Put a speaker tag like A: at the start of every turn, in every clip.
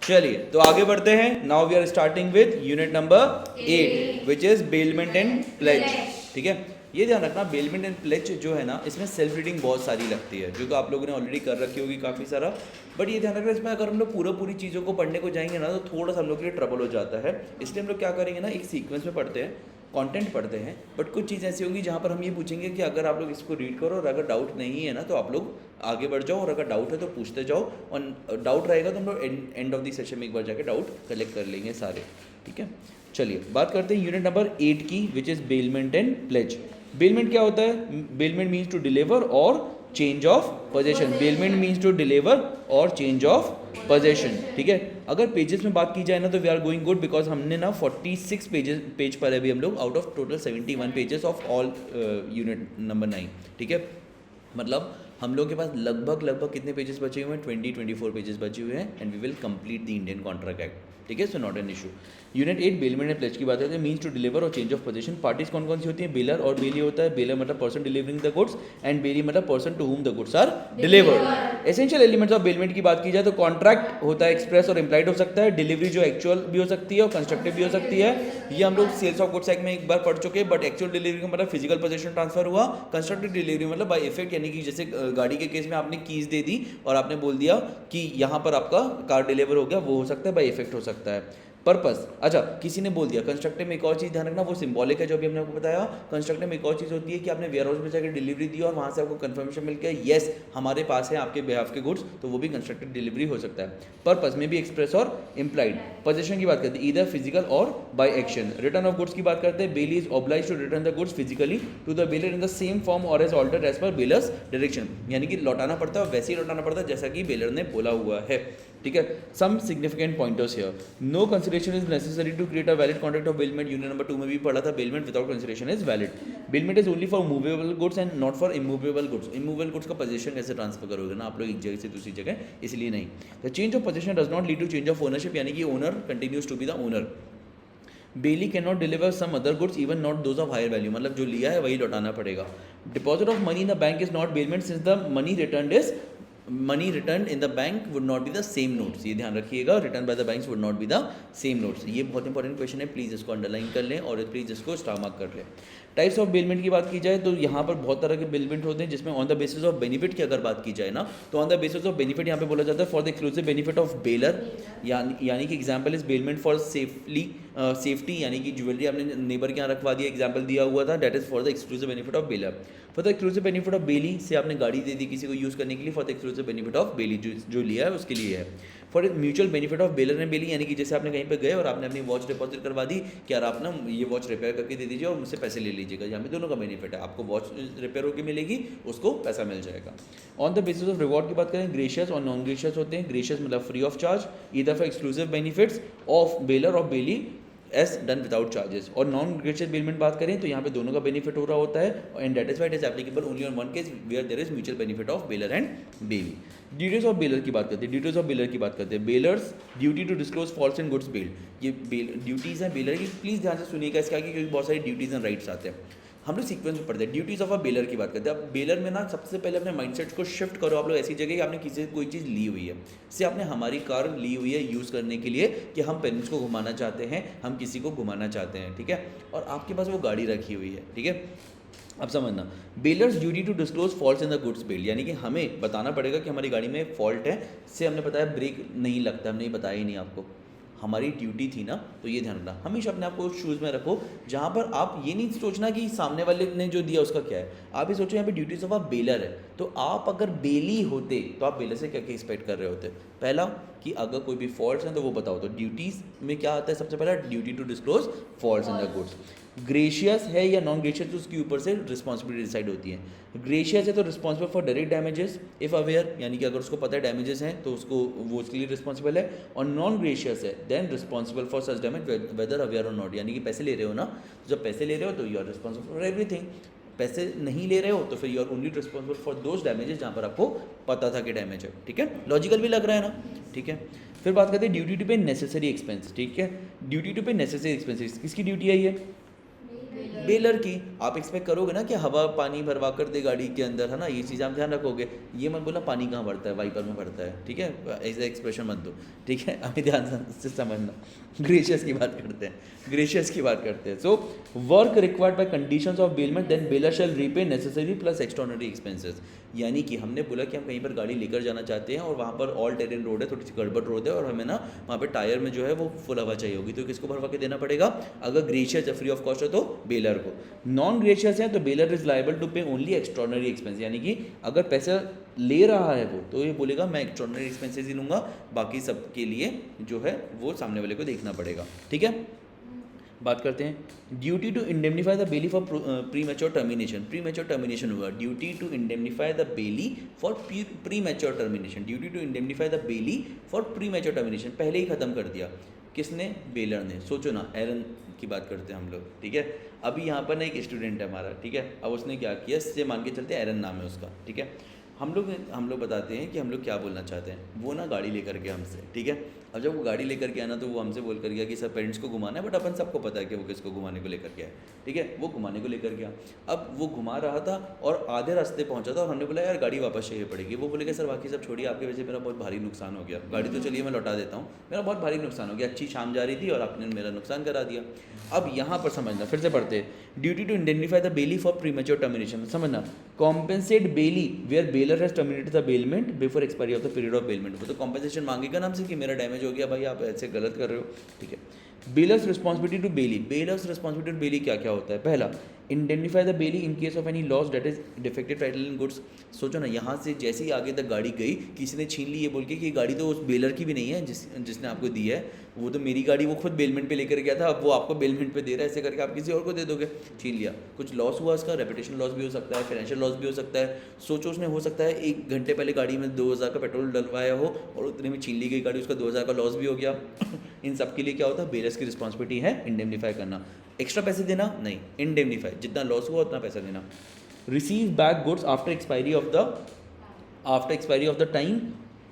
A: चलिए तो आगे बढ़ते हैं. Now we are starting with unit number 8 which is bailment and pledge. ठीक है, ये ध्यान रखना बेलमेंट एंड प्लेज जो है ना, इसमें सेल्फ रीडिंग बहुत सारी लगती है, जो कि आप लोगों ने ऑलरेडी कर रखी होगी काफ़ी सारा. बट ये ध्यान रखना, इसमें अगर हम लोग पूरी चीज़ों को पढ़ने को जाएंगे ना, तो थोड़ा सा हम लोग के लिए ट्रबल हो जाता है. इसलिए हम लोग क्या करेंगे ना, एक सीक्वेंस में पढ़ते हैं, कंटेंट पढ़ते हैं. बट कुछ चीज़ ऐसी होंगी जहाँ पर हम ये पूछेंगे कि अगर आप लोग इसको रीड करो और अगर डाउट नहीं है ना, तो आप लोग आगे बढ़ जाओ, और अगर डाउट है तो पूछते जाओ, और डाउट रहेगा तो हम लोग एंड ऑफ द सेशन में एक बार जाके डाउट कलेक्ट कर लेंगे सारे. ठीक है, चलिए बात करते हैं यूनिट नंबर 8 की, which is bailment and pledge. Bailment क्या होता है? बेलमेंट मीन्स टू डिलीवर और change of possession. Bailment means to deliver और चेंज ऑफ पोजेशन. ठीक है, अगर पेजेस में बात की जाए ना, तो we are going good, because हमने ना 46 पेज पर अभी हम लोग out of total 71 pages of all unit number 9. ठीक है, मतलब हम लोग के पास लगभग कितने पेजेस बचे हुए हैं? 24 पेजेस बचे हुए हैं, and we will complete the Indian contract act. ठीक है, so not an issue. Unit 8 bailment and pledge की बात करते हैं. मीन्स टू डिलीवर और चेंज ऑफ पोजीशन. पार्टीज कौन कौन सी होती हैं? बेलर और बेली होता है. बेलर मतलब person delivering the goods, and bailee मतलब person to whom the goods are delivered. Essential elements of bailment की बात की जाए तो कॉन्ट्रैक्ट होता है, एक्सप्रेस और इम्प्लाइड हो सकता है. डिलीवरी जो एक्चुअल भी हो सकती है और कंस्ट्रक्टिव भी हो सकती है. ये हम लोग सेल्स ऑफ गुड्स एक्ट में एक बार पढ़ चुके हैं. बट एक्चुअल डिलीवरी का मतलब फिजिकल पोजीशन ट्रांसफर हुआ. कंस्ट्रक्टिव डिलीवरी मतलब बाय इफेक्ट, यानी कि जैसे गाड़ी के केस में आपने कीज दे दी और आपने बोल दिया कि यहाँ पर आपका कार डिलीवर हो गया, वो हो सकता है, बाय इफेक्ट हो सकता है. पर्पस, अच्छा किसी ने बोल दिया. कंस्ट्रक्टिव में एक और चीज़ ध्यान रखना, वो सिंबॉलिक है, जो अभी हमने आपको बताया. कंस्ट्रक्टिव में एक और चीज़ होती है कि आपने वेयर हाउस में जाकर डिलीवरी दी और वहाँ से आपको कंफर्मेशन मिल गया, येस हमारे पास है आपके बिहाफ के गुड्स, तो वो भी कंस्ट्रक्टिव डिलीवरी हो सकता है. पर्पस में भी एक्सप्रेस और इम्प्लाइड. पोजीशन की बात करते हैं, ईदर फिजिकल और by action. Return of goods की बात करते हैं. Bailee is obliged to return the goods physically to the bailor in the same form और as altered as per bailor's direction. यानी कि लौटाना पड़ता है, वैसे ही लौटाना पड़ता है जैसा कि बेलर ने बोला हुआ है. ठीक है, some significant pointers here. No consideration is necessary to create a valid contract of bailment. Unit number 2 में भी पढ़ा था, bailment without consideration is valid. Bailment is only for movable goods and not for immovable goods. Immovable goods का position कैसे transfer करोगे ना आप लोग एक जगह से दूसरी जगह, इसलिए नहीं. The change of position does not lead to change of ownership, यानी कि owner continues to be the owner. Bailee can not deliver some other goods even not those of higher value, मतलब जो लिया है वही लौटाना पड़ेगा. Deposit of money in the bank is not bailment since the money return is money returned in the bank would not be the same notes. ये ध्यान रखिएगा, return by the banks would not be the same notes. ये बहुत important question है, please इसको underline कर लें और प्लीज़ इसको स्टार मार्क कर लें. टाइप्स ऑफ बेलमेंट की बात की जाए तो यहाँ पर बहुत तरह के बेलमेंट होते हैं, जिसमें on the basis of benefit की अगर बात की जाए ना, तो on the basis of benefit यहाँ पे बोला जाता है for the exclusive benefit of baler, यानी कि example is bailment for safety, यानी कि ज्वेलरी आपने नेबर के यहाँ रखवा दिया, एग्जाम्पल दिया हुआ था, that is for the exclusive benefit of bailor. For the exclusive benefit of bailee, से आपने गाड़ी दे दी किसी को यूज़ करने के लिए, for the exclusive benefit of bailee, जो लिया है उसके लिए है. For mutual benefit of bailor and bailee, यानी कि जैसे आपने कहीं पे गए और आपने अपनी वॉच डिपॉजिट करवा दी कि यार आप ना ये वॉच रिपेयर करके दे दीजिए और मुझसे पैसे ले लीजिएगा. यहाँ पे दोनों का बेनिफिट है, आपको वॉच रिपेयर होकर मिलेगी, उसको पैसा मिल जाएगा. On the basis of reward की बात करें, ग्रेशियस और नॉन ग्रेशियस होते हैं. ग्रेशियस मतलब free of charge, either for exclusive benefits of baler और बेली एस डन विदाउट चार्जेस. और नॉन ग्रेशियस बेलमेंट बात करें तो यहाँ पे दोनों का बेनिफिट हो रहा होता है, and that is why it is applicable only on one case where there is mutual benefit of bailor and bailee. Duties of bailor की बात करते हैं. ड्यूटीज ऑफ बेलर की बात करते हैं. Bailor's duty to disclose faults and goods bailed. ये duties हैं बेलर की, प्लीज़ ध्यान से सुनिएगा इसका, क्योंकि बहुत सारी ड्यूटीज़ एंड राइट्स आते हैं. हम लोग सीक्वेंस में पढ़ते हैं. ड्यूटीज़ ऑफ अ बेलर की बात करते हैं. अब बेलर में ना सबसे पहले अपने माइंडसेट को शिफ्ट करो आप लोग ऐसी जगह कि आपने किसी से कोई चीज़ ली हुई है. से आपने हमारी कार ली हुई है यूज़ करने के लिए कि हम पेरेंट्स को घुमाना चाहते हैं, हम किसी को घुमाना चाहते हैं, ठीक है, और आपके पास वो गाड़ी रखी हुई है, ठीक है. अब समझना, bailor's duty to disclose faults in the goods bailed, यानी कि हमें बताना पड़ेगा कि हमारी गाड़ी में फॉल्ट है. से हमने बताया ब्रेक नहीं लगता, हमने बताया ही नहीं आपको, हमारी ड्यूटी थी ना, तो ये ध्यान रखना. हमेशा अपने आप को शूज़ में रखो जहाँ पर आप ये नहीं सोचना कि सामने वाले ने जो दिया उसका क्या है. आप ये सोचो यहाँ पे ड्यूटीज ऑफ अ बेलर है, तो आप अगर बेली होते तो आप बेलर से क्या क्या एक्सपेक्ट कर रहे होते. पहला कि अगर कोई भी फॉल्ट्स हैं तो वो बताओ. तो ड्यूटीज़ में क्या आता है, सबसे पहला duty to disclose faults in the goods. Gracious है या नॉन ग्रेशियस, तो उसके ऊपर से रिस्पॉन्सिबिलिटी डिसाइड होती है. ग्रेशियस है तो responsible for direct damages if aware, यानी कि अगर उसको पता है डैमेजेस हैं तो उसको वो उसके लिए रिस्पॉन्सिबल है. और नॉन ग्रेशियस है then responsible for such damage whether aware और नॉट, यानी कि पैसे ले रहे हो ना, तो जब पैसे ले रहे हो तो you are responsible for everything. पैसे नहीं ले रहे हो तो फिर you are only responsible for those damages जहाँ पर आपको पता था कि डैमेज है. ठीक है, लॉजिकल भी लग रहा है ना. ठीक है, फिर बात करते हैं ड्यूटी टू पे नेसेसरी एक्सपेंस. ठीक है, ड्यूटी टू पे नेसेसरी एक्सपेंसेस किसकी ड्यूटी है ये? बेलर की। आप एक्सपेक्ट करोगे ना कि हवा पानी भरवा कर दे गाड़ी के अंदर, है ना, ये चीज़ आप ध्यान रखोगे। ये मत बोला पानी कहाँ भरता है, वाइपर में भरता है, ठीक है, ऐसे एक्सप्रेशन मत दो, ठीक है, अभी ध्यान से समझना। ग्रेशियस की बात करते हैं, ग्रेशियस की बात करते हैं। So work required by conditions of bailment then bailor shall repay necessary plus extraordinary expenses. यानी कि हमने बोला कि हम कहीं पर गाड़ी लेकर जाना चाहते हैं और वहाँ पर ऑल टेरेन रोड है, थोड़ी सी गड़बड़ रोड है, और हमें ना वहाँ पे टायर में जो है वो फुल हवा चाहिए होगी, तो किसको भरवा के देना पड़ेगा? अगर ग्रेशियस फ्री ऑफ कॉस्ट है तो बेलर को। नॉन ग्रेशियस है तो बेलर इज लायबल टू पे ओनली एक्स्ट्राऑर्डिनरी एक्सपेंस। यानी कि अगर पैसा ले रहा है वो, तो ये बोलेगा मैं एक्स्ट्राऑर्डिनरी एक्सपेंसेस ही लूँगा, बाकी सब के लिए जो है वो सामने वाले को देखना पड़ेगा, ठीक है। बात करते हैं duty to indemnify the bailee for pre mature termination. प्री मैच्योर टर्मिनेशन हुआ, duty to indemnify the bailee for pre mature termination. Duty to indemnify the bailee for pre mature termination पहले ही खत्म कर दिया, किसने? बेलर ने। सोचो ना, एरन की बात करते हैं हम लोग, ठीक है। अभी यहाँ पर ना एक स्टूडेंट है हमारा, ठीक है, अब उसने क्या किया, इससे मान के चलते एरन नाम है उसका, ठीक है। हम लोग बताते हैं कि हम लोग क्या बोलना चाहते हैं। वो ना गाड़ी लेकर के हमसे, ठीक है। अब जब वो गाड़ी लेकर के आना तो वो हमसे बोल कर गया कि सब पेरेंट्स को घुमाना है, बट अपन सबको पता है कि वो किसको घुमाने को लेकर गया है, ठीक है। वो घुमाने को लेकर गया, अब वो घुमा रहा था और आधे रास्ते पहुंचा था और हमने बोला यार गाड़ी वापस चाहिए पड़ेगी। वो बोलेगा सर बाकी सब छोड़िए, आपकी वजह से मेरा बहुत भारी नुकसान हो गया, गाड़ी तो चलिए मैं लौटा देता हूँ, मेरा बहुत भारी नुकसान हो गया, अच्छी शाम जा रही थी और आपने मेरा नुकसान करा दिया। अब यहाँ पर समझना, फिर से पढ़ते हैं, duty to indemnify the bailee for premature termination. समझना, compensate bailee where bailor has terminated the bailment before expiry of the period of bailment. वो तो कॉम्पेंसेशन मांगेगा ना हमसे कि मेरा डैमेज हो गया, भाई आप ऐसे गलत कर रहे हो, ठीक है। Bailor's responsibility to bailee. Bailor's responsibility to bailee क्या क्या होता है? पहला, indemnify the bailee in case of any loss that is defective title in goods. सोचो ना, यहाँ से जैसे ही आगे तक गाड़ी गई, किसी ने छीन ली ये बोल के कि गाड़ी तो उस बेलर की भी नहीं है जिसने आपको दी है, वो तो मेरी गाड़ी, वो खुद बेलमेंट पे लेकर गया था, अब वो आपको बेलमेंट पे दे रहा है, ऐसे करके आप किसी और को दे दोगे, छीन लिया, कुछ लॉस हुआ, उसका रेपुटेशन लॉस भी हो सकता है, फाइनेंशियल लॉस भी हो सकता है। सोचो उसने हो सकता है 1 घंटे पहले गाड़ी में 2000 का पेट्रोल डलवाया हो और उतने में छीन ली गई गाड़ी, उसका 2000 का लॉस भी हो गया। इन सब के लिए क्या होता है? बेलर्स की रिस्पॉन्सिबिलिटी है इंडेमनीफाई करना। एक्स्ट्रा पैसे देना नहीं, इंडेमनीफाई, जितना लॉस हुआ उतना पैसा देना। Receive back goods after expiry of the time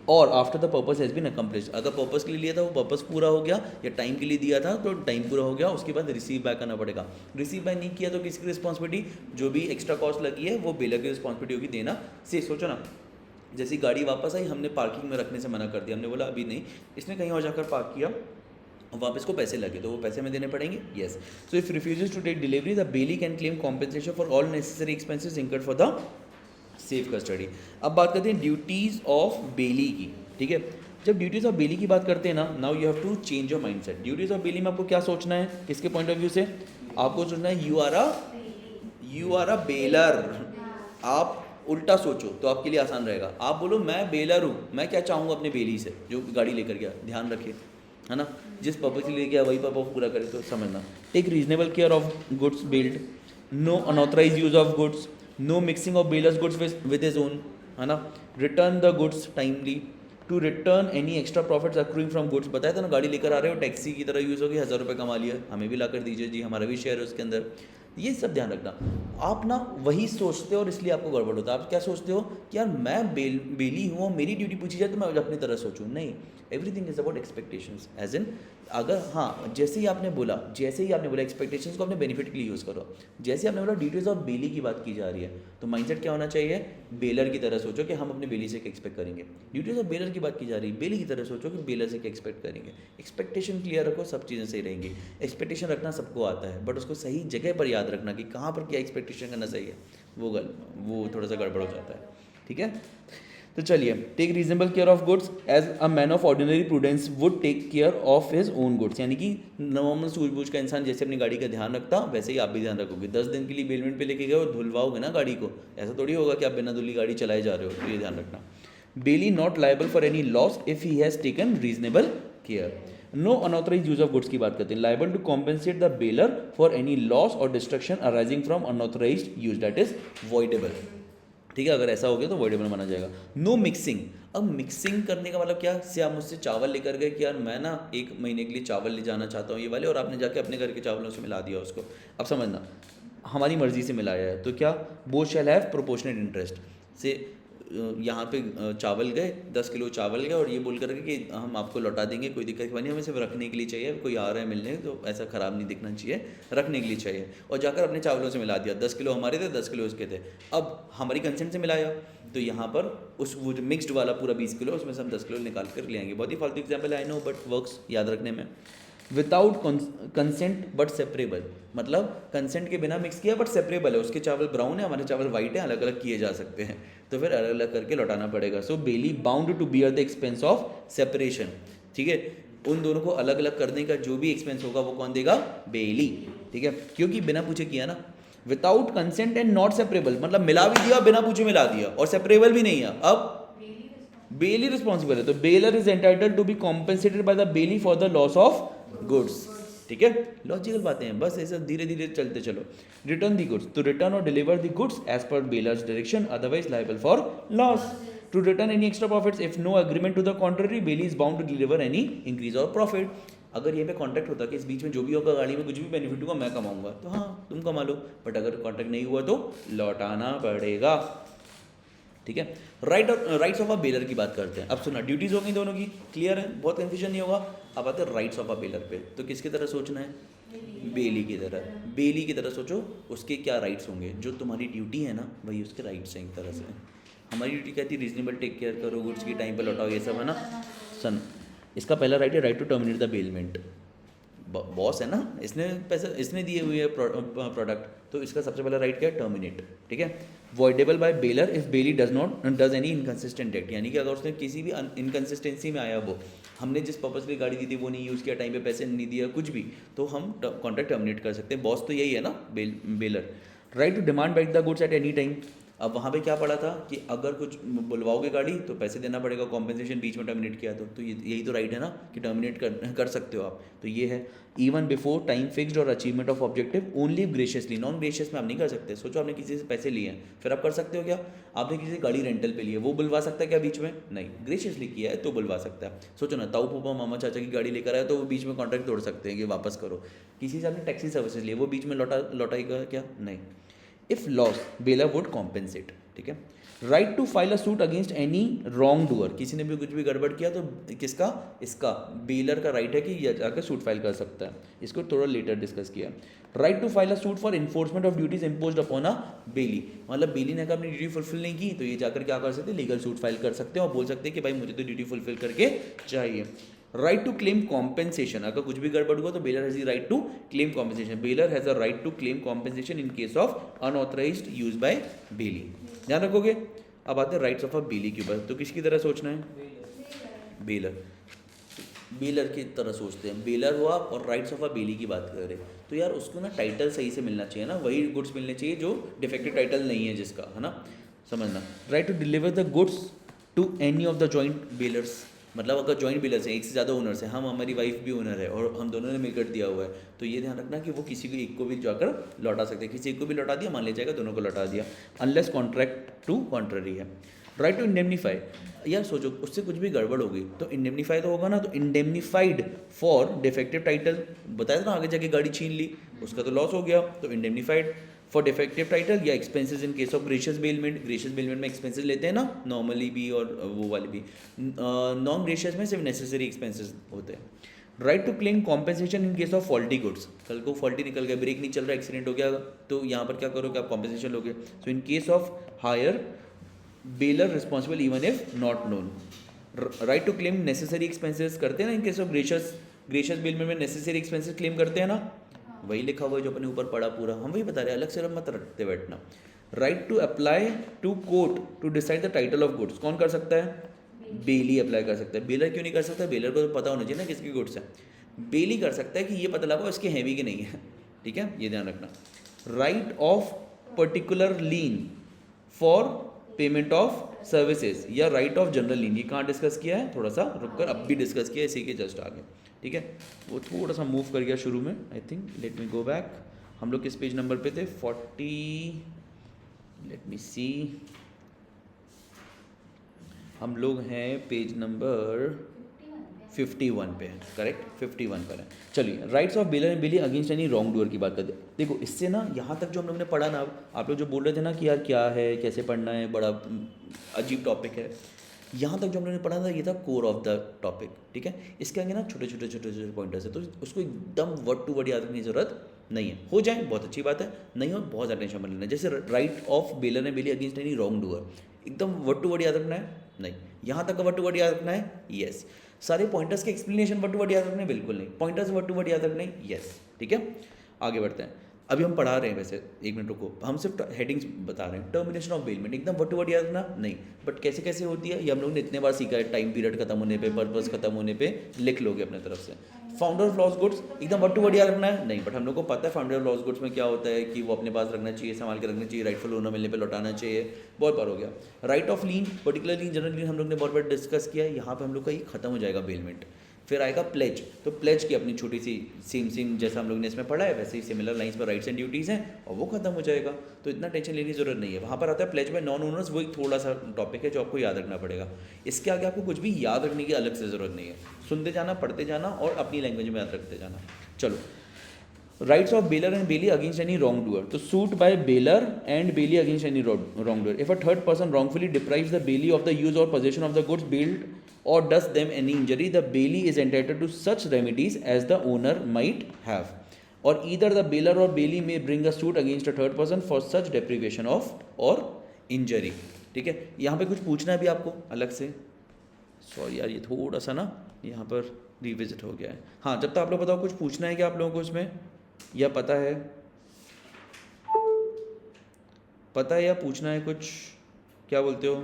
A: और after the purpose has been accomplished. अगर पर्पस के लिए लिया था वो पर्पस पूरा हो गया, या टाइम के लिए दिया था तो टाइम पूरा हो गया, उसके बाद रिसीव बैक करना पड़ेगा। रिसीव बैक नहीं किया तो किसकी रिस्पॉन्सिबिलिटी? जो भी एक्स्ट्रा कॉस्ट लगी है वो बेलर की रिस्पॉन्सिबिलिटी होगी देना। से सोचो ना, जैसी गाड़ी वापस आई, हमने पार्किंग में रखने से मना कर दिया, हमने बोला अभी नहीं, इसने कहीं और जाकर पार्क किया, वापस को पैसे लगे तो वो पैसे में देने पड़ेंगे। Yes, so if refuses to take delivery the bailee can claim compensation for all necessary expenses incurred for the safe custody. अब बात करते हैं ड्यूटीज़ ऑफ बेली की, ठीक है। जब ड्यूटीज़ ऑफ बेली की बात करते हैं ना, now you have to change your mindset. Duties of bailee में आपको क्या सोचना है? किसके पॉइंट ऑफ व्यू से आपको सोचना है? You are a bailor. आप उल्टा सोचो तो आपके लिए आसान रहेगा। आप बोलो मैं बेलर हूँ, मैं क्या चाहूँगा अपने बेली से जो गाड़ी लेकर गया, ध्यान रखिए, है ना, जिस पर्पज के लिए गया वही पर्पज पूरा करे, तो समझना। Take reasonable care of goods bailed, no unauthorise use of goods, no mixing of bailor's goods with his own, है ना, return the goods timely, to return any extra profits accruing from goods. बताया था ना, गाड़ी लेकर आ रहे हो, taxi की तरह यूज़ होगी, 1000 रुपये कमा लिया, हमें भी ला कर दीजिए जी, हमारा भी शेयर है उसके अंदर। ये सब ध्यान रखना। आप ना वही सोचते हो और इसलिए आपको गड़बड़ होता है। आप क्या सोचते हो कि यार मैं बेली हूँ और मेरी ड्यूटी पूछी जाए तो मैं अपनी तरह सोचूं। नहीं, everything is about expectations. As in अगर हाँ, जैसे ही आपने बोला एक्सपेक्टेशंस को अपने बेनिफिट के लिए यूज़ करो। जैसे आपने बोला ड्यूटीज़ ऑफ बेली की बात की जा रही है, तो माइंडसेट क्या होना चाहिए? बेलर की तरह सोचो कि हम अपने बेली से क्या एक्सपेक्ट करेंगे। ड्यूटीज़ ऑफ बेलर की बात की जा रही है, बेली की तरह सोचो कि बेलर से क्या एक्सपेक्ट करेंगे। एक्सपेक्टेशन क्लियर रखो, सब चीज़ें सही रहेंगी। एक्सपेक्टेशन रखना सबको आता है, बट उसको सही जगह पर याद रखना कि कहाँ पर क्या एक्सपेक्टेशन करना सही है, वो थोड़ा सा गड़बड़ हो जाता है, ठीक है। तो चलिए, take reasonable care of goods as a man of ordinary prudence would take care of his own goods. यानी कि नॉर्मल सूझबूझ का इंसान जैसे अपनी गाड़ी का ध्यान रखता, वैसे ही आप भी ध्यान रखोगे। 10 दिन के लिए बेलमेंट पे लेके गए और धुलवाओगे ना गाड़ी को, ऐसा थोड़ी होगा कि आप बिना धुली गाड़ी चलाए जा रहे हो, तो ये ध्यान रखना। Bailee not liable for any loss if he has taken reasonable care. No unauthorise use of goods की बात करते हैं, liable to compensate the bailor for any loss और destruction arising from unauthorise use, that is voidable, ठीक है। अगर ऐसा हो गया तो वॉइडेबल माना जाएगा। No mixing. अब मिक्सिंग करने का मतलब क्या? से आप मुझसे चावल लेकर गए कि यार मैं ना 1 महीने के लिए चावल ले जाना चाहता हूँ ये वाले, और आपने जाके अपने घर के चावलों से मिला दिया उसको। अब समझना, हमारी मर्जी से मिलाया है तो क्या? Both shall have proportionate interest. से यहाँ पे चावल गए 10 किलो चावल गए और ये बोल कर कि हम आपको लौटा देंगे, कोई दिक्कत नहीं, हमें सिर्फ रखने के लिए चाहिए, कोई आ रहा है मिलने तो ऐसा ख़राब नहीं दिखना चाहिए, रखने के लिए चाहिए, और जाकर अपने चावलों से मिला दिया, 10 किलो हमारे थे 10 किलो उसके थे, अब हमारी कंसेंट से मिलाया, तो यहाँ पर उस वो जो मिक्स्ड वाला पूरा 20 किलो उसमें से हम 10 किलो निकाल कर ले आएंगे। बहुत ही फालतू example I know but works याद रखने में। विदाउट कंसेंट बट सेपरेबल, मतलब कंसेंट के बिना मिक्स किया बट सेपरेबल है, उसके चावल ब्राउन है हमारे चावल वाइट है, अलग अलग किए जा सकते हैं, तो फिर अलग अलग करके लौटाना पड़ेगा। So bailee bound to bear the expense of separation, ठीक है, उन दोनों को अलग अलग करने का जो भी एक्सपेंस होगा वो कौन देगा? बेली, ठीक है, क्योंकि बिना पूछे किया ना। Without consent and not separable, मतलब मिला भी दिया बिना पूछे मिला दिया और सेपरेबल भी नहीं है, अब बेली रिस्पॉन्सिबल है, तो bailor is entitled to be compensated by the bailee for the loss of goods, ठीक है, लॉजिकल बातें हैं, बस ऐसा धीरे धीरे चलते चलो। Return the goods, to return और deliver the goods as per bailor's direction, otherwise liable for loss. To return any extra profits if no agreement to the contrary, bailee is bound to deliver any increase और profit. अगर ये पे contract होता कि इस बीच में जो भी होगा गाड़ी में कुछ भी बेनिफिट होगा मैं कमाऊंगा, तो हाँ तुम कमा लो, बट अगर कॉन्ट्रैक्ट नहीं हुआ तो लौटाना पड़ेगा, ठीक है। राइट्स ऑफ अ बेलर की बात करते हैं। अब सुना, ड्यूटीज होंगी दोनों की, क्लियर है, बहुत कंफ्यूजन नहीं होगा। अब आते हैं राइट्स ऑफ अ बेलर पे, तो किसकी तरह सोचना है? बेली की तरह, बेली की तरह सोचो, उसके क्या राइट्स होंगे, जो तुम्हारी ड्यूटी है ना वही उसके राइट्स हैं एक तरह से। हमारी ड्यूटी कहती है रीजनेबल टेक केयर करो, गुड्स की टाइम पर लौटाओ, ये सब है ना। सन, इसका पहला राइट है right to terminate the bailment. Boss है ना, इसने पैसा इसने दिए हुए है प्रोडक्ट, तो इसका सबसे पहला राइट क्या है? टर्मिनेट, ठीक है। Voidable by bailor if bailee does any inconsistent act, यानी कि अगर उसने किसी भी इनकंसिस्टेंसी में आया, वो हमने जिस पर्पज की गाड़ी दी थी वो नहीं यूज़ किया, टाइम पे पैसे नहीं दिया, कुछ भी, तो हम कॉन्ट्रैक्ट टर्मिनेट कर सकते हैं। बॉस तो यही है ना bailor. Right to demand back the goods at any time. अब वहाँ पे क्या पड़ा था कि अगर कुछ बुलवाओगे गाड़ी तो पैसे देना पड़ेगा, कॉम्पेंसेशन बीच में टर्मिनेट किया तो यही तो राइट है ना कि टर्मिनेट कर सकते हो आप, तो ये है। इवन बिफोर टाइम फिक्स्ड और achievement of objective only graciously, non gracious में आप नहीं कर सकते। सोचो आपने किसी से पैसे लिए हैं, फिर आप कर सकते हो क्या? आपने किसी से गाड़ी रेंटल पे ली है, वो बुलवा सकता है क्या बीच में? नहीं, ग्रेशियसली किया है तो बुलवा सकता है। सोचो ना, ताऊ फूफा मामा चाचा की गाड़ी लेकर आया तो वो बीच में कॉन्ट्रैक्ट तोड़ सकते हैं कि वापस करो। किसी से आपने टैक्सी सर्विसेज लिए, वो बीच में लौटाएगा क्या? नहीं। If loss bailor would compensate, ठीक है। Right to file a suit against any wrong doer, किसी ने भी कुछ भी गड़बड़ किया तो किसका? इसका, बेलर का राइट है कि यह जाकर सूट फाइल कर सकता है। इसको थोड़ा लेटर डिस्कस किया। Right to file a suit for enforcement of duties imposed upon a bailee, मतलब बेली ने अगर अपनी ड्यूटी फुलफिल नहीं की तो ये जाकर क्या कर सकते हैं? लीगल सूट फाइल कर सकते हैं और बोल सकते हैं कि भाई मुझे तो ड्यूटी फुलफिल करके चाहिए। राइट टू क्लेम कॉम्पेंसेशन, अगर कुछ भी गड़बड़ हुआ तो bailor has the right to claim compensation. Bailor has a right to claim compensation in case of unauthorised use by bailee, ध्यान रखोगे। अब आते हैं राइट्स ऑफ अ बेली के ऊपर, तो किसकी तरह सोचना है? बेलर, बेलर की तरह सोचते हैं। बेलर हुआ और राइट्स ऑफ अ बेली की बात करें तो यार उसको ना टाइटल सही से मिलना चाहिए ना, वही गुड्स मिलने चाहिए जो डिफेक्टिव टाइटल नहीं है जिसका, है ना, समझना। Right to deliver the goods to any of the joint bailors, मतलब अगर जॉइंट बेलर्स हैं, एक से ज़्यादा ओनर्स हैं, हम हमारी वाइफ भी ओनर है और हम दोनों ने मिलकर दिया हुआ है, तो ये ध्यान रखना कि वो किसी को एक को भी जाकर लौटा सकते हैं। किसी एक को भी लौटा दिया, मान लिया जाएगा दोनों को लौटा दिया, अनलेस कॉन्ट्रैक्ट टू कॉन्ट्ररी है। राइट टू इंडेमनीफाई, यार सोचो उससे कुछ भी गड़बड़ होगी तो इंडेमनीफाई तो होगा ना, तो इंडेमनीफाइड फॉर डिफेक्टिव टाइटल, बताया था ना, आगे जाके गाड़ी छीन ली उसका तो लॉस हो गया, तो इंडेमनीफाइड फॉर डिफेक्टिव टाइटल या expenses in case of gracious bailment. Gracious bailment में एक्सपेंसेस लेते हैं ना, नॉर्मली भी और वो वाले भी। नॉन ग्रेशियस में सिर्फ नेसेसरी एक्सपेंसेस होते हैं। Right to claim compensation in case of faulty goods, कल को फॉल्टी निकल गया, ब्रेक नहीं चल रहा, एक्सीडेंट हो गया, तो यहाँ पर क्या करोगे आप? कॉम्पेंसेशन लोगे। So in case of hire bailor responsible even if not known. Right to claim necessary expenses करते हैं ना in case of gracious bailment में नेसेसरी एक्सपेंसेस क्लेम करते हैं ना, वही लिखा हुआ है जो अपने ऊपर पड़ा पूरा, हम वही बता रहे हैं, अलग से मत रखते बैठना। Right to apply to court to decide the title of goods, कौन कर सकता है? बेली अप्लाई कर सकता है। बेलर क्यों नहीं कर सकता? बेलर को तो पता होना चाहिए ना किसकी गुड्स है। बेली कर सकता है कि ये पता लगा इसके है भी कि नहीं है, ठीक है, ये ध्यान रखना। Right of particular lean for payment of services या राइट ऑफ जनरल लीन, ये कहाँ डिस्कस किया है? थोड़ा सा रुककर अब भी डिस्कस किया है, इसी के जस्ट आगे, ठीक है। वो थोड़ा सा मूव कर गया शुरू में, I think, let me go back. हम लोग किस पेज नंबर पे थे? 40, लेट मी सी, हम लोग हैं पेज नंबर 51 पे है, करेक्ट, 51 पर है। चलिए, rights of bailor and bailee against any wrong doer की बात करते हैं। देखो, इससे ना यहाँ तक जो हम लोगों ने पढ़ा ना, आप लोग जो बोल रहे थे ना कि यार क्या है, कैसे पढ़ना है, बड़ा अजीब टॉपिक है, यहाँ तक जो हम लोगों ने पढ़ा था ये था कोर ऑफ द टॉपिक, ठीक है। इसके आगे ना छोटे छोटे पॉइंटर्स है, तो उसको एकदम वर्ड टू वर्ड याद रखने की जरूरत नहीं है। हो जाए बहुत अच्छी बात है, नहीं हो बहुत ज़्यादा टेंशन मत लेना। जैसे right of bailor and bailee against any wrong doer, एकदम वर्ड टू वर्ड याद रखना है, नहीं। यहाँ तक का वर्ड टू वर्ड याद रखना है, यस। सारे पॉइंटर्स के एक्सप्लेनेशन वर्ड टू वर्ड याद रखने, बिल्कुल नहीं। पॉइंटर्स वर्ड टू वर्ड याद रखने, यस, ठीक है। आगे बढ़ते हैं। अभी हम पढ़ा रहे हैं, वैसे एक मिनट रुको, हम सिर्फ हेडिंग्स बता रहे हैं। टर्मिनेशन ऑफ बेलमेंट एकदम वर्ड टू वर्ड याद रखना नहीं, बट कैसे कैसे होती है ये हम लोग ने इतने बार सीखा है। टाइम पीरियड खत्म होने पे, पर्पस खत्म होने पे लिख लोगे अपने तरफ से। फाउंडर ऑफ लॉस गुड्स एकदम वर्ड टू वर्ड याद रखना है, नहीं, बट हम लोग को पता है फाउंडर ऑफ लॉस गुड्स में क्या होता है कि वो अपने पास रखना चाहिए, संभाल के रखना चाहिए, राइटफुल ओनर मिलने पे लौटाना चाहिए, बहुत बार हो गया। Right of lien, particular lien, general lien हम लोग ने बहुत बार डिस्कस किया है, यहाँ पे हम लोग का ये खत्म हो जाएगा बेलमेंट। फिर आएगा प्लेज, तो प्लेज की अपनी छोटी सी सेम जैसा हम लोग ने इसमें पढ़ा है वैसे ही सिमिलर लाइंस पर राइट्स एंड ड्यूटीज़ हैं और वो खत्म हो जाएगा, तो इतना टेंशन लेने की जरूरत नहीं है। वहाँ पर आता है प्लेज में नॉन ओनर्स, वो एक थोड़ा सा टॉपिक है जो आपको याद रखना पड़ेगा। इसके आगे आपको कुछ भी याद रखने की अलग से ज़रूरत नहीं है, सुनते जाना, पढ़ते जाना और अपनी लैंग्वेज में याद रखते जाना। चलो, rights of bailor and bailee against any wrong doer, तो suit by bailor and bailee against any wrong doer. If a third person wrongfully deprives the bailey of the use or possession of the goods bailed or does them any injury, the bailey is entitled to such remedies as the owner might have, or either the bailor or bailey may bring a suit against a third person for such deprivation of or injury। ठीक है, यहाँ पे कुछ पूछना है भी आपको अलग से, सॉरी यार ये थोड़ा सा ना यहाँ पर रिविजिट हो गया है। हाँ, जब तक आप लोग बताओ कुछ पूछना है क्या आप लोगों को इसमें, या पता है या पूछना है कुछ, क्या बोलते हो?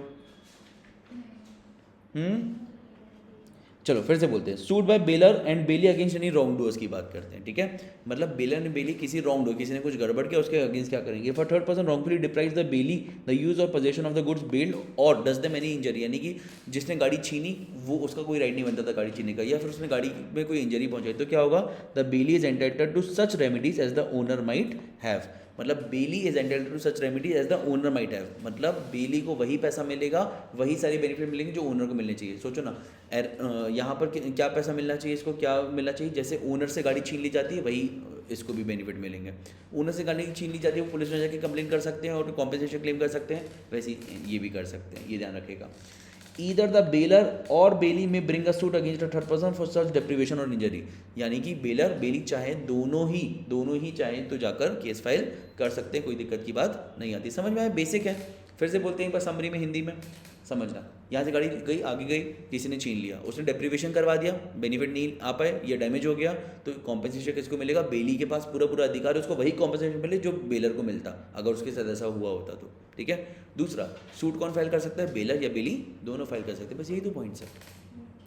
A: चलो फिर से बोलते हैं, suit by bailor and bailee against any wrong doers की बात करते हैं, ठीक है। मतलब बेलर एंड बेली किसी रॉन्ग डूअर, किसी ने कुछ गड़बड़ किया उसके अगेंस्ट क्या करेंगे। For third person wrongfully deprives the belly the use और पोजेशन ऑफ द गुड्स बेल्ड और डज देम एनी इंजरी, यानी कि जिसने गाड़ी छीनी वो उसका कोई राइट नहीं बनता था गाड़ी छीनने का, या फिर उसने गाड़ी में कोई इंजरी पहुंचाई, तो क्या होगा, the bailee is entitled to such remedies as the owner might have. मतलब bailee is entitled to such remedy as the owner might have, मतलब बेली को वही पैसा मिलेगा, वही सारे बेनिफिट मिलेंगे जो ओनर को मिलने चाहिए। सोचो ना, यहाँ पर क्या पैसा मिलना चाहिए, इसको क्या मिलना चाहिए, जैसे ओनर से गाड़ी छीन ली जाती है वही इसको भी बेनिफिट मिलेंगे। ओनर से गाड़ी छीन ली जाती है, वो पुलिस में जाकर कंप्लेन कर सकते हैं और कॉम्पेंसेशन क्लेम कर सकते हैं, वैसे ये भी कर सकते हैं, ये ध्यान रखेगा। Either the bailor or bailey may bring a suit against a third person for such deprivation or injury, यानी कि बेलर बेली चाहे दोनों ही चाहे तो जाकर केस फाइल कर सकते हैं, कोई दिक्कत की बात नहीं आती। समझ में आया, बेसिक है। फिर से बोलते हैं एक बार समरी में हिंदी में समझना। यहाँ से गाड़ी गई, आगे गई, किसी ने छीन लिया, उसने डेप्रीवेशन करवा दिया, बेनिफिट नहीं आ पाए या डैमेज हो गया, तो कॉम्पेंसेशन किसको मिलेगा, बेली के पास पूरा अधिकार है, उसको वही कॉम्पेंसेशन मिले जो बेलर को मिलता अगर उसके साथ ऐसा हुआ होता तो, ठीक है। दूसरा, सूट कौन फाइल कर सकता है, बेलर या बेली, दोनों फाइल कर सकते हैं, बस यही दो पॉइंट्स है,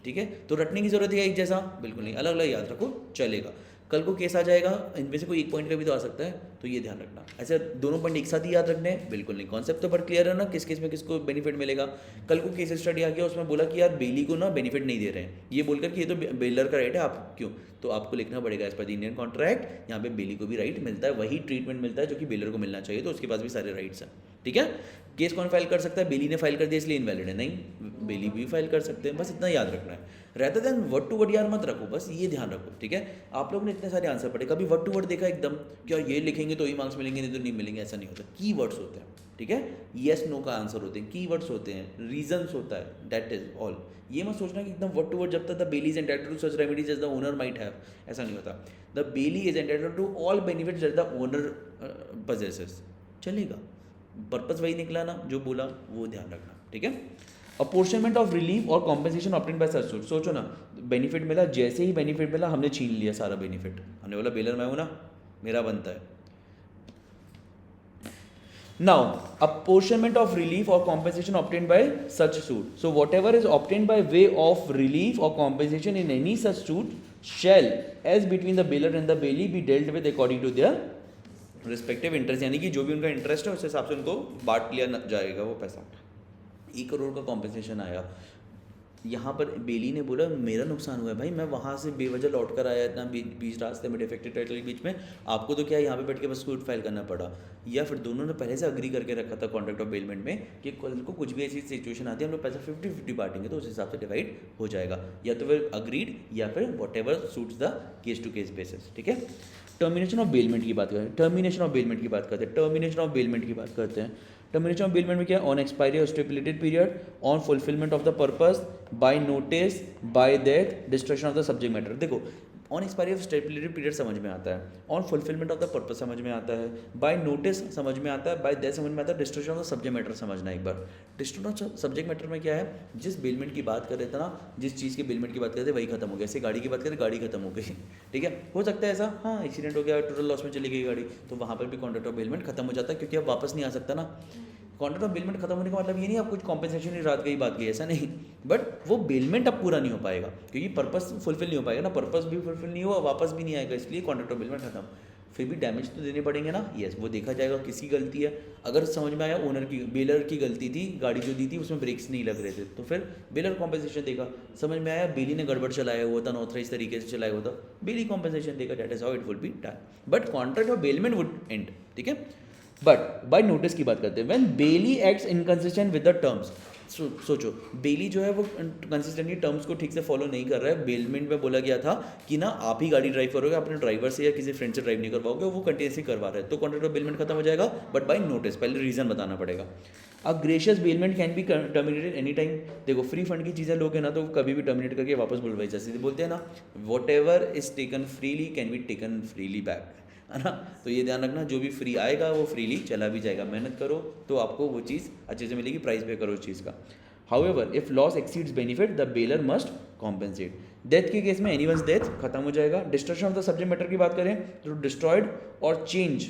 A: ठीक है। तो रटने की जरूरत है एक जैसा बिल्कुल नहीं, अलग अलग याद रखो, चलेगा। कल को केस आ जाएगा, इनमें से कोई एक पॉइंट का भी तो आ सकता है, तो ये ध्यान रखना। ऐसे दोनों पॉइंट एक साथ ही याद रखने हैं, बिल्कुल नहीं। कॉन्सेप्ट तो बट क्लियर है ना, किस केस में किसको बेनिफिट मिलेगा। कल को केस स्टडी आ गया, उसमें बोला कि यार बेली को ना बेनिफिट नहीं दे रहे हैं, ये बोलकर कि ये तो बेलर का राइट है, आप क्यों, तो आपको लिखना पड़ेगा as per the Indian contract, यहाँ पे बेली को भी राइट मिलता है, वही ट्रीटमेंट मिलता है जो कि बेलर को मिलना चाहिए, तो उसके पास भी सारे राइट्स हैं, ठीक है। केस कौन फाइल कर सकता है, बेली ने फाइल कर दिया इसलिए इनवैलिड है, नहीं, बेली भी फाइल कर सकते हैं, बस इतना याद रखना है। रहता देन वर्ड टू वर्ड यार मत रखो, बस ये ध्यान रखो, ठीक है। आप लोग ने इतने सारे आंसर पढ़े, कभी वर्ड टू वर्ड देखा एकदम क्या ये लिखेंगे तो ही मार्क्स मिलेंगे, नहीं तो नहीं मिलेंगे, ऐसा नहीं होता। की वर्ड्स होते हैं, ठीक है, येस नो का आंसर होते हैं, की वर्ड्स होते हैं, रीजंस होता है, दैट इज ऑल। ये मत सोचना कि एकदम वर्ड टू वर्ड जब तक the bailee is entitled to such remedies as the owner might have, ऐसा नहीं होता। The bailee is entitled to all benefits that the owner possesses, चलेगा, पर्पस वही निकला ना जो बोला, वो ध्यान रखना, ठीक है। अपोर्शनमेंट ऑफ रिलीफ और compensation obtained by such suit, सोचो ना, बेनिफिट मिला, जैसे ही बेनिफिट मिला हमने छीन लिया सारा बेनिफिट, हमने बोला बेलर मैं हूं ना, मेरा बनता है। नाउ अपोर्शनमेंट ऑफ रिलीफ और compensation obtained by such suit, so whatever is obtained by way of relief और compensation in any such suit shall as between the bailor and the bailee be dealt with according to their respective interest, यानी कि जो भी उनका interest है उस हिसाब से उनको बांट लिया जाएगा वो पैसा। 1 करोड़ का कॉम्पेंसेशन आया, यहाँ पर बेली ने बोला मेरा नुकसान हुआ है भाई, मैं वहाँ से बेवजह लौट कर आया इतना बीच रास्ते में डिफेक्टेड टाइटल के बीच में, आपको तो क्या है यहाँ पे बैठ के बस सूट फाइल करना पड़ा। या फिर दोनों ने पहले से अग्री करके रखा था कॉन्ट्रैक्ट ऑफ बेलमेंट में कि कल को कुछ भी ऐसी सिचुएशन आती है हम लोग पैसा 50-50 बांटेंगे, तो उस हिसाब से डिवाइड हो जाएगा, या तो फिर अग्रीड या फिर whatever suits the case to case basis. ठीक है, टर्मिनेशन ऑफ बेलमेंट की बात करते हैं, टर्मिनेशन ऑफ बेलमेंट की बात करते हैं, टर्मिनेशन ऑफ बेलमेंट की बात करते हैं। टर्मिनेशन ऑफ बेलमेंट में क्या है, on expiry of stipulated period, on fulfilment of the purpose, by notice, by death, destruction of the subject matter. देखो on expiry of stipulated period समझ में आता है, on fulfilment of the purpose समझ में आता है, बाय नोटिस समझ में आता है, बाय डेथ समझ में आता है, destruction of the subject matter समझना एक बार। डिस्ट्रक्शन ऑफ सब्जेक्ट मैटर में क्या है, जिस बेलमेंट की बात कर रहे थे ना, जिस चीज़ के बेलमेंट की बात कर रहे थे वही खत्म हो गया। जैसे गाड़ी की बात करें, गाड़ी खत्म हो गई, ठीक है, हो सकता है ऐसा, हाँ एक्सीडेंट हो गया, टोटल लॉस में चली गई गाड़ी, तो वहाँ पर भी कॉन्ट्रैक्ट ऑफ बेलमेंट खत्म हो जाता है, क्योंकि अब वापस नहीं आ सकता ना। कॉन्ट्रैक्ट ऑफ बेलमेंट खत्म होने का मतलब ये नहीं आप कुछ कॉम्पेंसेशन ही रात गई बात गई, ऐसा नहीं, बट वो बेलमेंट अब पूरा नहीं हो पाएगा क्योंकि पर्पस फुलफिल नहीं हो पाएगा ना, पर्पस भी फुलफिल नहीं हुआ, वापस भी नहीं आएगा, इसलिए कॉन्ट्रैक्ट ऑफ बेलमेंट खत्म। फिर भी डैमेज तो देने पड़ेंगे ना, यस, वो देखा जाएगा किसकी गलती है। अगर समझ में आया ओनर की, बेलर की गलती थी, गाड़ी जो दी थी उसमें ब्रेक्स नहीं लग रहे थे, तो फिर बेलर कॉम्पेंसेशन देगा। समझ में आया बेली ने गड़बड़ चलाया हुआ था, अनऑथराइज तरीके से चलाया हुआ था, बेली कॉम्पेंसेशन देगा, that is how it would be done, but contract of bailment would end. ठीक है, बट बाय नोटिस की बात करते हैं, when bailee acts inconsistent with the terms. सोचो बेली जो है वो कंसिस्टेंटली टर्म्स को ठीक से फॉलो नहीं कर रहा है। बेलमेंट में बोला गया था कि ना आप ही गाड़ी ड्राइव करोगे, अपने ड्राइवर से या किसी फ्रेंड से ड्राइव नहीं करवाओगे, वो कंटिन्यूसली करवा रहे हैं, तो कॉन्ट्रैक्ट ऑफ बेलमेंट खत्म हो जाएगा, बट बाय नोटिस, पहले रीजन बताना पड़ेगा। A gratuitous bailment can be terminated any time. देखो फ्री फंड की चीज़ें लोगे ना तो कभी भी टर्मिनेट करके वापस बुलवाई, जैसे बोलते हैं ना, what ever is taken freely can be taken freely back, है ना। तो ये ध्यान रखना, जो भी फ्री आएगा वो फ्रीली चला भी जाएगा, मेहनत करो तो आपको वो चीज़ अच्छे से मिलेगी, प्राइस पे करो उस चीज़ का। However if loss exceeds benefit the bailor must compensate. Death के केस में एनीवंस डेथ खत्म हो जाएगा। Destruction of the subject matter की बात करें तो डिस्ट्रॉयड और change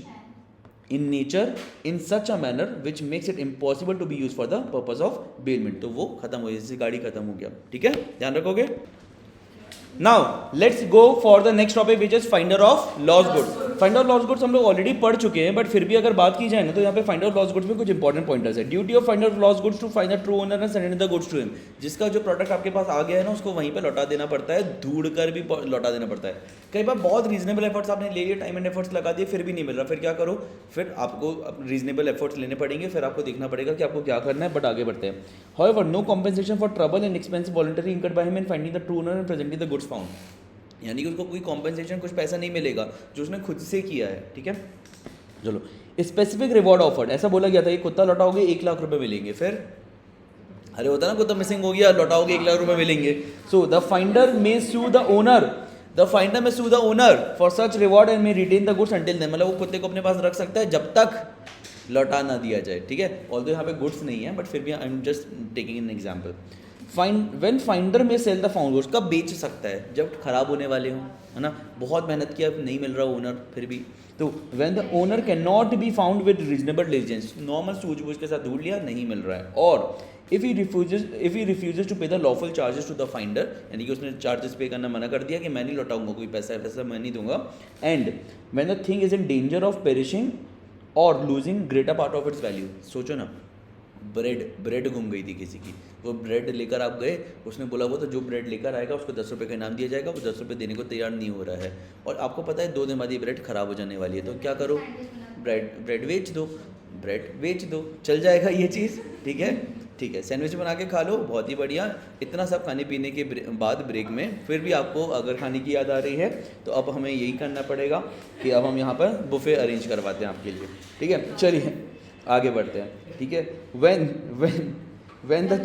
A: in nature in such a manner which makes it impossible to be use for the purpose of bailment, तो वो खत्म हो, जैसे गाड़ी खत्म हो गया। ठीक है, ध्यान रखोगे। Now let's go for the next topic which is finder of loss goods. Finder of loss goods हम लोग ऑलरेडी पढ़ चुके हैं, बट फिर भी अगर बात की जाए ना तो यहाँ पे फाइंडर ऑफ लॉस गुड्स में कुछ इंपॉर्टेंट पॉइंटर्स है। Duty of finder of loss goods to find the true owner and send the goods to him. जिसका जो प्रोडक्ट आपके पास आ गया है ना उसको वहीं पे लौटा देना पड़ता है, ढूंढ कर भी लौटा देना पड़ता है। कई बार बहुत रीजनेबल एफर्ट्स आपने ले लिए, टाइम एंड एफर्ट्स लगा दिए, फिर भी नहीं मिल रहा, फिर क्या करो, फिर आपको रीजनेबल एफर्ट्स लेने पड़ेंगे, फिर आपको देखना पड़ेगा कि आपको क्या करना है, बट आगे बढ़ते हैं। However no compensation for trouble and expense voluntary incurred by him in finding the true owner and presenting the goods found. यानी कि उसको कोई कॉम्पेंसेशन, कुछ पैसा नहीं मिलेगा जो उसने खुद से किया है। ठीक है, चलो स्पेसिफिक रिवॉर्ड ऑफर्ड, ऐसा बोला गया था कि कुत्ता लौटाओगे 1 लाख रुपए मिलेंगे, फिर अरे होता ना कुत्ता मिसिंग हो गया, लौटाओगे 1 लाख रुपए मिलेंगे। So the finder may sue the owner, the finder may sue the owner for such reward and may retain the goods until then, मतलब वो कुत्ते को अपने पास रख सकता है जब तक लौटा ना दिया जाए। ठीक है, ऑल्दो यहाँ पे गुड्स नहीं है, बट फिर भी I am just taking an example. When finder में सेल द फाउंड गुड्स, कब बेच सकता है, जब खराब होने वाले हों, है ना, बहुत मेहनत किया नहीं मिल रहा ओनर फिर भी, तो when the owner can not be found with reasonable diligence, normal सूझबूझ के साथ ढूंढ लिया, नहीं मिल रहा है, और if he refuses to pay the lawful charges to the finder, यानी कि उसने चार्जेस पे करना मना कर दिया कि मैं नहीं लौटाऊंगा, कोई पैसा वैसा मैं नहीं दूंगा, and when the thing is in danger of perishing और losing greater part of its value. सोचो ना, ब्रेड गुम गई थी किसी की, वो ब्रेड लेकर आप गए, उसने बोला वो तो जो ब्रेड लेकर आएगा उसको 10 रुपये का इनाम दिया जाएगा, वो 10 रुपये देने को तैयार नहीं हो रहा है, और आपको पता है 2 दिन बाद ये ब्रेड खराब हो जाने वाली है, तो क्या करो, ब्रेड बेच दो, चल जाएगा ये चीज़। ठीक है, ठीक है, सैंडविच बना के खा लो, बहुत ही बढ़िया। इतना सब खाने पीने के बाद ब्रेक में फिर भी आपको अगर खाने की याद आ रही है तो अब हमें यही करना पड़ेगा कि अब हम यहाँ पर बुफे अरेंज करवाते हैं आपके लिए। ठीक है, चलिए आगे बढ़ते हैं। ठीक है, when the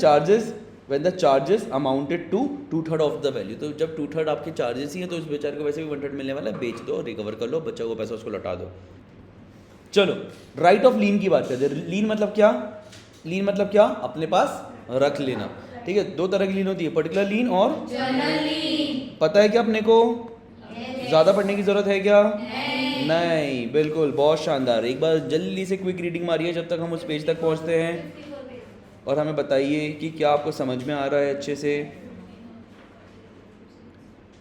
A: charges amounted to 2/3 of the value, तो जब 2/3 आपके चार्जेस ही है तो उस बेचारे को वैसे भी 1/3 मिलने वाला है, बेच दो, रिकवर कर लो, बचा हुआ पैसा उसको लौटा दो। चलो राइट ऑफ लीन की बात करते हैं। लीन मतलब क्या, अपने पास रख लेना। ठीक है, 2 तरह की लीन होती है, पर्टिकुलर लीन और जनरल लीन। पता है क्या अपने को? ज़्यादा पढ़ने की ज़रूरत है क्या? नहीं, बिल्कुल, बहुत शानदार। एक बार जल्दी से क्विक रीडिंग मारिए जब तक हम उस पेज तक पहुंचते हैं, और हमें बताइए कि क्या आपको समझ में आ रहा है अच्छे से।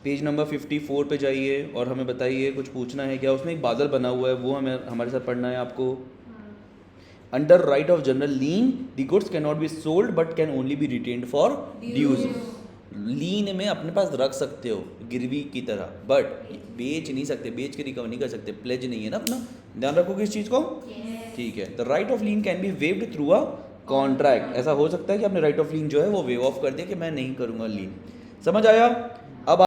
A: पेज नंबर 54 पे जाइए और हमें बताइए, कुछ पूछना है क्या? उसमें एक बादल बना हुआ है, वो हमें हमारे साथ पढ़ना है आपको। Under right of general lien the goods can not be sold but can only be retained for dues. Lien में अपने पास रख सकते हो गिरवी की तरह, बट बेच नहीं सकते, बेच के रिकवर नहीं कर सकते, प्लेज नहीं है ना अपना, ध्यान रखोगे इस चीज़ को। ठीक है, the right of lean can be waived through a contract. ऐसा हो सकता है कि आपने राइट ऑफ लीन जो है वो वेव ऑफ कर दिया कि मैं नहीं करूँगा लीन। समझ आया?